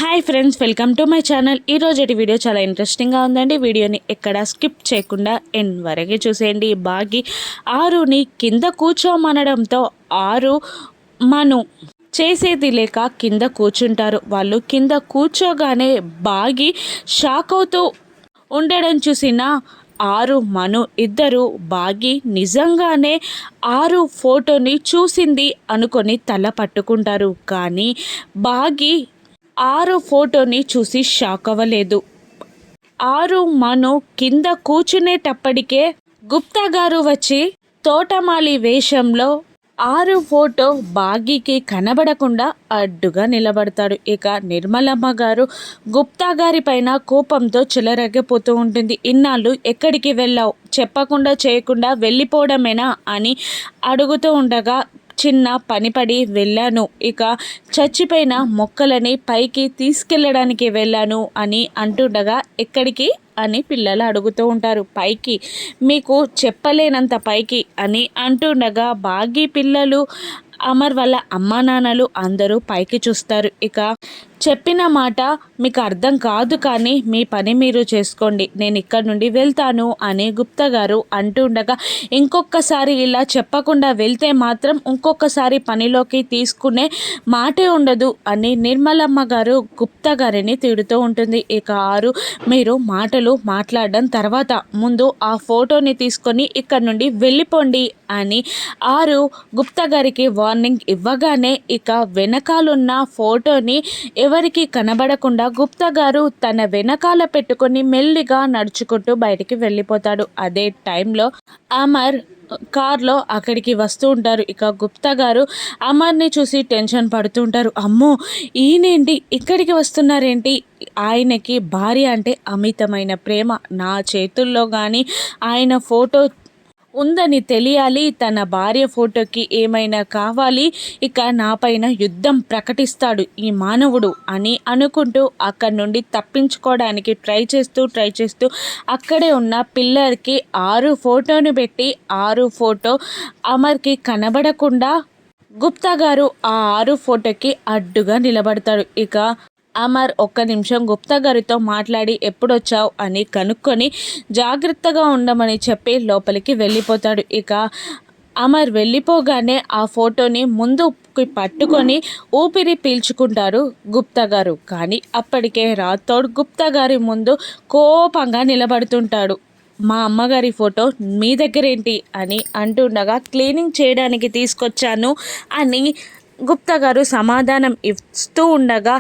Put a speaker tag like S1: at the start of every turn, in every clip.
S1: Hi friends, welcome to my channel. ఈరోజు video చాలా ఇంట్రెస్టింగ్గా ఉందండి. వీడియోని ఎక్కడ స్కిప్ చేయకుండా ఎండ్ వరకే చూసేయండి. బాగి ఆరుని కింద కూర్చోమనడంతో ఆరు మను చేసేది లేక కింద కూర్చుంటారు. వాళ్ళు కింద కూర్చోగానే బాగి షాక్ అవుతూ ఉండడం చూసిన ఆరు మను ఇద్దరు బాగి నిజంగానే ఆరు ఫోటోని చూసింది అనుకొని తల పట్టుకుంటారు. కానీ బాగి ఆరు ఫోటోని చూసి షాక్ అవ్వలేదు. ఆరు మను కింద కూర్చునేటప్పటికే గుప్తా గారు వచ్చి తోటమాలి వేషంలో ఆరు ఫోటో బాగీకి కనబడకుండా అడ్డుగా నిలబడతాడు. ఇక నిర్మలమ్మ గారు గుప్తా గారి పైన కోపంతో చెలరగిపోతూ ఉంటుంది. ఇన్నాళ్ళు ఎక్కడికి వెళ్ళావు, చెప్పకుండా చేయకుండా వెళ్ళిపోవడమేనా అని అడుగుతూ ఉండగా చిన్న పనిపడి వెళ్ళాను, ఇక చచ్చిపోయిన మొక్కలని పైకి తీసుకెళ్ళడానికి వెళ్ళాను అని అంటుండగా ఎక్కడికి అని పిల్లలు అడుగుతూ ఉంటారు. పైకి, మీకు చెప్పలేనంత పైకి అని అంటుండగా బాగి పిల్లలు అమర్ వాళ్ళ అమ్మా నాన్నలు అందరూ పైకి చూస్తారు. ఇక చెప్పిన మాట మీకు అర్థం కాదు, కానీ మీ పని మీరు చేసుకోండి, నేను ఇక్కడ నుండి వెళ్తాను అని గుప్తా గారు అంటుండగా ఇంకొకసారి ఇలా చెప్పకుండా వెళ్తే మాత్రం ఇంకొకసారి పనిలోకి తీసుకునే మాటే ఉండదు అని నిర్మలమ్మ గారు గుప్తా గారిని తిడుతూ ఉంటుంది. ఇక ఆరు, మీరు మాటలు మాట్లాడడం తర్వాత ముందు ఆ ఫోటోని తీసుకొని ఇక్కడ నుండి వెళ్ళిపోండి అని ఆరు గుప్తా గారికి వార్నింగ్ ఇవ్వగానే ఇక వెనకాలన్న ఫోటోని ఎవరికి కనబడకుండా గుప్తా గారు తన వెనకాల పెట్టుకొని మెల్లిగా నడుచుకుంటూ బయటికి వెళ్ళిపోతాడు. అదే టైంలో అమర్ కార్లో అక్కడికి వస్తూ ఉంటారు. ఇక గుప్తా గారు అమర్ని చూసి టెన్షన్ పడుతూ ఉంటారు. అమ్మో, ఈయనేంటి ఇక్కడికి వస్తున్నారేంటి? ఆయనకి భార్య అంటే అమితమైన ప్రేమ. నా చేతుల్లో కానీ ఆయన ఫోటో ఉందని తెలియాలి, తన భార్య ఫోటోకి ఏమైనా కావాలి, ఇక నాపైన యుద్ధం ప్రకటిస్తాడు ఈ మానవుడు అని అనుకుంటూ అక్కడి నుండి తప్పించుకోవడానికి ట్రై చేస్తూ అక్కడే ఉన్న పిల్లర్కి ఆరు ఫోటోను పెట్టి ఆరు ఫోటో అమర్కి కనబడకుండా గుప్తా గారు ఆ ఆరు ఫోటోకి అడ్డుగా నిలబడతాడు. ఇక అమర్ ఒక్క నిమిషం గుప్తా గారితో మాట్లాడి ఎప్పుడొచ్చావు అని కనుక్కొని జాగ్రత్తగా ఉండమని చెప్పి లోపలికి వెళ్ళిపోతాడు. ఇక అమర్ వెళ్ళిపోగానే ఆ ఫోటోని ముందుకి పట్టుకొని ఊపిరి పీల్చుకుంటారు గుప్తా గారు. కానీ అప్పటికే రాథోడ్ గుప్తా గారి ముందు కోపంగా నిలబడుతుంటాడు. మా అమ్మగారి ఫోటో మీ దగ్గరేంటి అని అంటుండగా క్లీనింగ్ చేయడానికి తీసుకొచ్చాను అని గుప్తా గారు సమాధానం ఇస్తూ ఉండగా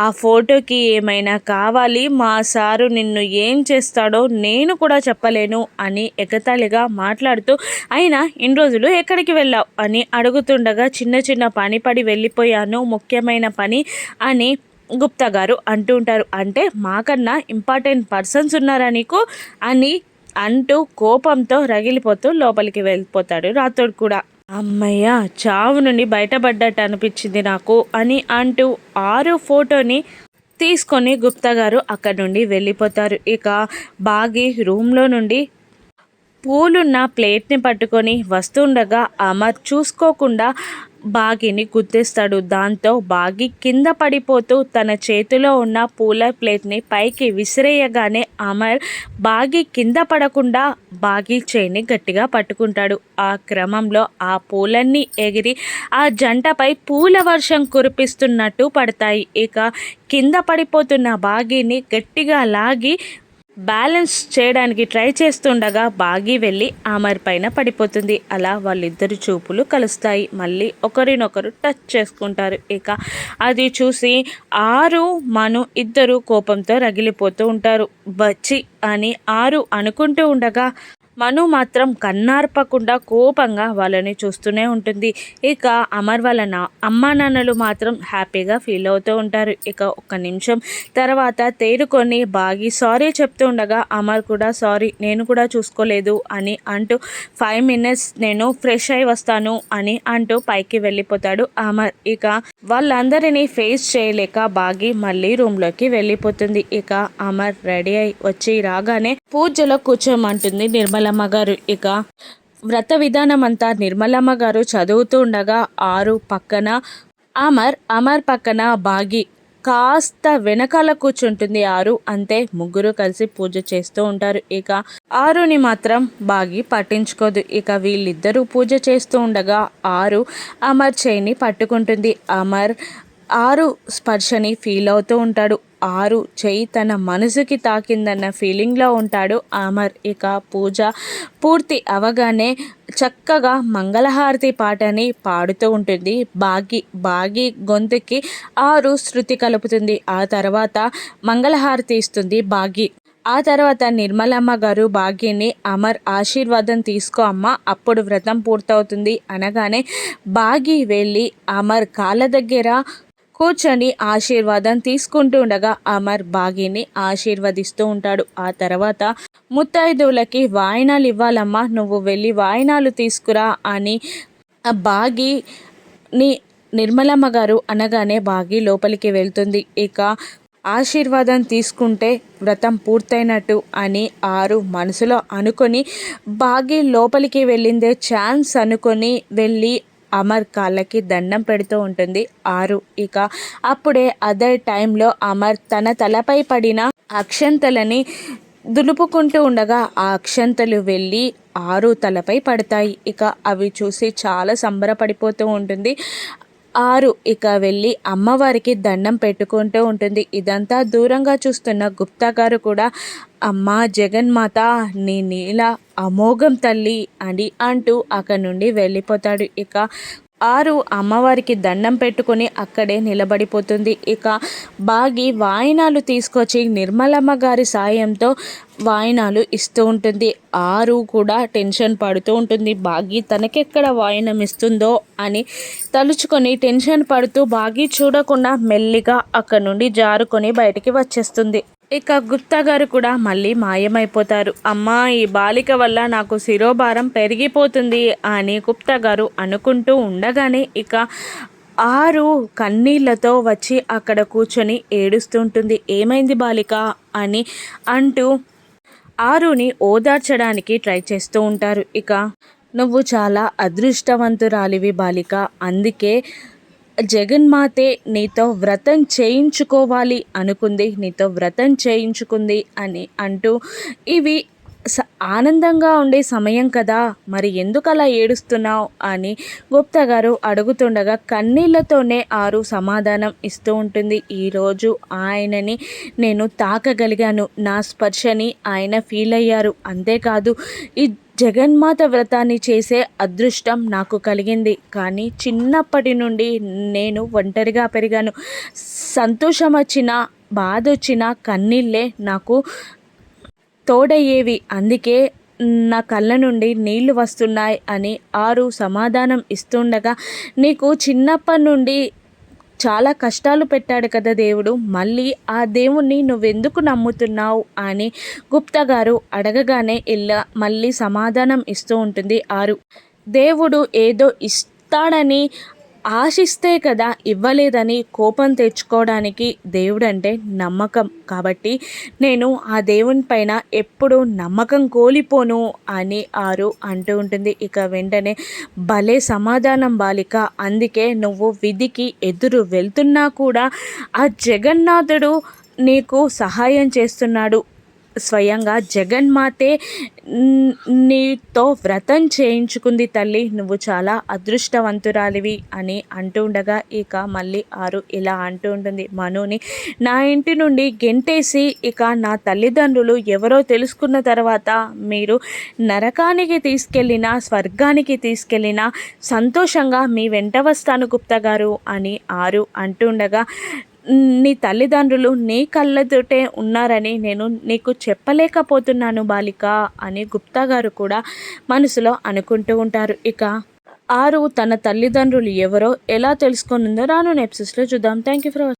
S1: ఆ ఫోటోకి ఏమైనా కావాలి, మా సారు నిన్ను ఏం చేస్తాడో నేను కూడా చెప్పలేను అని ఎగతాళిగా మాట్లాడుతూ, అయినా ఇన్ని రోజులు ఎక్కడికి వెళ్ళావు అని అడుగుతుండగా చిన్న పని పడి వెళ్ళిపోయాను, ముఖ్యమైన పని అని గుప్తా గారు అంటూ ఉంటారు. అంటే మాకన్నా ఇంపార్టెంట్ పర్సన్స్ ఉన్నారా నీకు అని అంటూ కోపంతో రగిలిపోతూ లోపలికి వెళ్ళిపోతాడు రాథోడ్ కూడా. అమ్మయ్య, చావు నుండి బయటపడ్డట్టు అనిపించింది నాకు అని అంటూ ఆరు ఫోటోని తీసుకొని గుప్తా గారు అక్కడి నుండి వెళ్ళిపోతారు. ఇక బాగి రూమ్లో నుండి పూలున్న ప్లేట్ని పట్టుకొని వస్తుండగా అమర్ చూసుకోకుండా బాగిని గుద్దేస్తాడు. దాంతో బాగి కింద పడిపోతూ తన చేతిలో ఉన్న పూల ప్లేట్ని పైకి విసిరేయగానే అమర్ బాగి కింద పడకుండా బాగి చేయిని గట్టిగా పట్టుకుంటాడు. ఆ క్రమంలో ఆ పూలన్నీ ఎగిరి ఆ జంటపై పూల వర్షం కురిపిస్తున్నట్టు పడతాయి. ఇక కింద పడిపోతున్న బాగిని గట్టిగా లాగి బ్యాలెన్స్ చేయడానికి ట్రై చేస్తుండగా బాగి వెళ్ళి అమర్ పైన పడిపోతుంది. అలా వాళ్ళిద్దరు చూపులు కలుస్తాయి, మళ్ళీ ఒకరినొకరు టచ్ చేసుకుంటారు. ఇక అది చూసి ఆరు మను ఇద్దరు కోపంతో రగిలిపోతూ ఉంటారు. బచ్చి అని ఆరు అనుకుంటూ ఉండగా మను మాత్రం కన్నార్పకుండా కోపంగా వాళ్ళని చూస్తూనే ఉంటుంది. ఇక అమర్ వాళ్ళ అమ్మా నాన్నలు మాత్రం హ్యాపీగా ఫీల్ అవుతూ ఉంటారు. ఇక ఒక్క నిమిషం తర్వాత తేరుకొని బాగి సారీ చెప్తూ ఉండగా అమర్ కూడా సారీ, నేను కూడా చూసుకోలేదు అని అంటూ 5 minutes నేను ఫ్రెష్ అయి వస్తాను అని అంటూ పైకి వెళ్ళిపోతాడు అమర్. ఇక వాళ్ళందరినీ ఫేస్ చేయలేక బాగి మళ్ళీ రూమ్లోకి వెళ్ళిపోతుంది. ఇక అమర్ రెడీ అయి వచ్చి రాగానే పూజలో కూర్చోమంటుంది నిర్మలమ్మ గారు. ఇక వ్రత విధానం అంతా నిర్మలమ్మ గారు చదువుతూ ఉండగా ఆరు పక్కన అమర్ పక్కన బాగి కాస్త వెనకాల కూర్చుంటుంది ఆరు. అంతే, ముగ్గురు కలిసి పూజ చేస్తూ ఉంటారు. ఇక ఆరుని మాత్రం బాగి పట్టించుకోదు. ఇక వీళ్ళిద్దరూ పూజ చేస్తూ ఉండగా ఆరు అమర్ చేయిని పట్టుకుంటుంది. అమర్ ఆరు స్పర్శని ఫీల్ అవుతూ ఉంటాడు. ఆరు చెయ్యి తన మనసుకి తాకిందన్న ఫీలింగ్లో ఉంటాడు అమర్. ఇక పూజ పూర్తి అవగానే చక్కగా మంగళహారతి పాటని పాడుతూ ఉంటుంది బాగి. బాగి గొంతుకి ఆరు శృతి కలుపుతుంది. ఆ తర్వాత మంగళహారతి ఇస్తుంది బాగి. ఆ తర్వాత నిర్మలమ్మ గారు భాగ్యని అమర్ ఆశీర్వాదం తీసుకో అమ్మ, అప్పుడు వ్రతం పూర్తవుతుంది అనగానే భాగి వెళ్ళి అమర్ కాళ్ళ దగ్గర కూర్చొని ఆశీర్వాదం తీసుకుంటూ ఉండగా అమర్ భాగిని ఆశీర్వదిస్తూ ఉంటాడు. ఆ తర్వాత ముత్తైదువులకి వాయినాలు ఇవ్వాలమ్మా, నువ్వు వెళ్ళి వాయినాలు తీసుకురా అని భాగిని నిర్మలమ్మ గారు అనగానే భాగి లోపలికి వెళ్తుంది. ఇక ఆశీర్వాదం తీసుకుంటే వ్రతం పూర్తయినట్టు అని ఆరు మనసులో అనుకొని భాగి లోపలికి వెళ్ళిందే ఛాన్స్ అనుకొని వెళ్ళి అమర్ కాళ్ళకి దండం పెడుతూ ఉంటుంది ఆరు. ఇక అప్పుడే అదే టైంలో అమర్ తన తలపై పడిన అక్షంతలని దులుపుకుంటూ ఉండగా ఆ అక్షంతలు వెళ్ళి ఆరు తలపై పడతాయి. ఇక అవి చూసి చాలా సంబరపడిపోతూ ఉంటుంది ఆరు. ఇక వెళ్ళి అమ్మవారికి దండం పెట్టుకుంటూ ఉంటుంది. ఇదంతా దూరంగా చూస్తున్న గుప్తా గారు కూడా అమ్మ జగన్మాత నీ నీల అమోఘం తల్లి అని అంటూ అక్కడి నుండి వెళ్ళిపోతాడు. ఇక ఆరు అమ్మవారికి దండం పెట్టుకొని అక్కడే నిలబడిపోతుంది. ఇక బాగి వాయినాలు తీసుకొచ్చి నిర్మలమ్మ గారి సాయంతో వాయినాలు ఇస్తూ ఉంటుంది. ఆరు కూడా టెన్షన్ పడుతూ ఉంటుంది. బాగి తనకెక్కడ వాయినం ఇస్తుందో అని తలుచుకొని టెన్షన్ పడుతూ బాగి చూడకుండా మెల్లిగా అక్కడ నుండి జారుకొని బయటికి వచ్చేస్తుంది. ఇక గుప్తా గారు కూడా మళ్ళీ మాయమైపోతారు. అమ్మా, ఈ బాలిక వల్ల నాకు శిరోభారం పెరిగిపోతుంది అని గుప్తా గారు అనుకుంటూ ఉండగానే ఇక ఆరు కన్నీళ్లతో వచ్చి అక్కడ కూర్చొని ఏడుస్తుంటుంది. ఏమైంది బాలిక అని అంటూ ఆరుని ఓదార్చడానికి ట్రై చేస్తూ ఉంటారు. ఇక నువ్వు చాలా అదృష్టవంతురాలివి బాలిక, అందుకే జగన్మాతే నీతో వ్రతం చేయించుకోవాలి అనుకుంది, నీతో వ్రతం చేయించుకుంది అని అంటూ ఇవి ఆనందంగా ఉండే సమయం కదా, మరి ఎందుకు అలా ఏడుస్తున్నావు అని గుప్తా గారు అడుగుతుండగా కన్నీళ్లతోనే ఆరు సమాధానం ఇస్తూ ఉంటుంది. ఈరోజు ఆయనని నేను తాకగలిగాను, నా స్పర్శని ఆయన ఫీల్ అయ్యారు. అంతేకాదు ఈ జగన్మాత వ్రతాన్ని చేసే అదృష్టం నాకు కలిగింది. కానీ చిన్నప్పటి నుండి నేను ఒంటరిగా పెరిగాను. సంతోషం వచ్చినా బాధ వచ్చినా కన్నీళ్ళే నాకు తోడయ్యేవి, అందుకే నా కళ్ళ నుండి నీళ్లు వస్తున్నాయి అని ఆరు సమాధానం ఇస్తుండగా నీకు చిన్నప్పటి నుండి చాలా కష్టాలు పెట్టాడు కదా దేవుడు, మళ్ళీ ఆ దేవుణ్ణి నువ్వెందుకు నమ్ముతున్నావు అని గుప్తా గారు అడగగానే ఇలా మళ్ళీ సమాధానం ఇస్తూ ఉంటుంది ఆరు. దేవుడు ఏదో ఇస్తాడని ఆశిస్తే కదా ఇవ్వలేదని కోపం తెచ్చుకోవడానికి దేవుడంటే నమ్మకం, కాబట్టి నేను ఆ దేవుని పైన ఎప్పుడూ నమ్మకం కోల్పోను అని ఆరు అంటూ ఉంటుంది. ఇక వెంటనే భలే సమాధానం బాలిక, అందుకే నువ్వు విధికి ఎదురు వెళ్తున్నా కూడా ఆ జగన్నాథుడు నీకు సహాయం చేస్తున్నాడు. స్వయంగా జగన్మాతే నీతో వ్రతం చేయించుకుంది తల్లి, నువ్వు చాలా అదృష్టవంతురాలివి అని అంటూ ఉండగా ఇక మళ్ళీ ఆరు ఇలా అంటూ ఉంటుంది. మనుని నా ఇంటి నుండి గెంటేసి ఇక నా తల్లిదండ్రులు ఎవరో తెలుసుకున్న తర్వాత మీరు నరకానికి తీసుకెళ్ళినా స్వర్గానికి తీసుకెళ్ళినా సంతోషంగా మీ వెంట వస్తాను గుప్తా గారు అని ఆరు అంటుండగా నీ తల్లిదండ్రులు నీ కళ్ళతోటే ఉన్నారని నేను నీకు చెప్పలేకపోతున్నాను బాలిక అని గుప్తా గారు కూడా మనసులో అనుకుంటూ ఉంటారు. ఇక ఆరు తన తల్లిదండ్రులు ఎవరో ఎలా తెలుసుకొనుందో రాను ఎపిసోడ్స్లో చూద్దాం. Thank you for watching.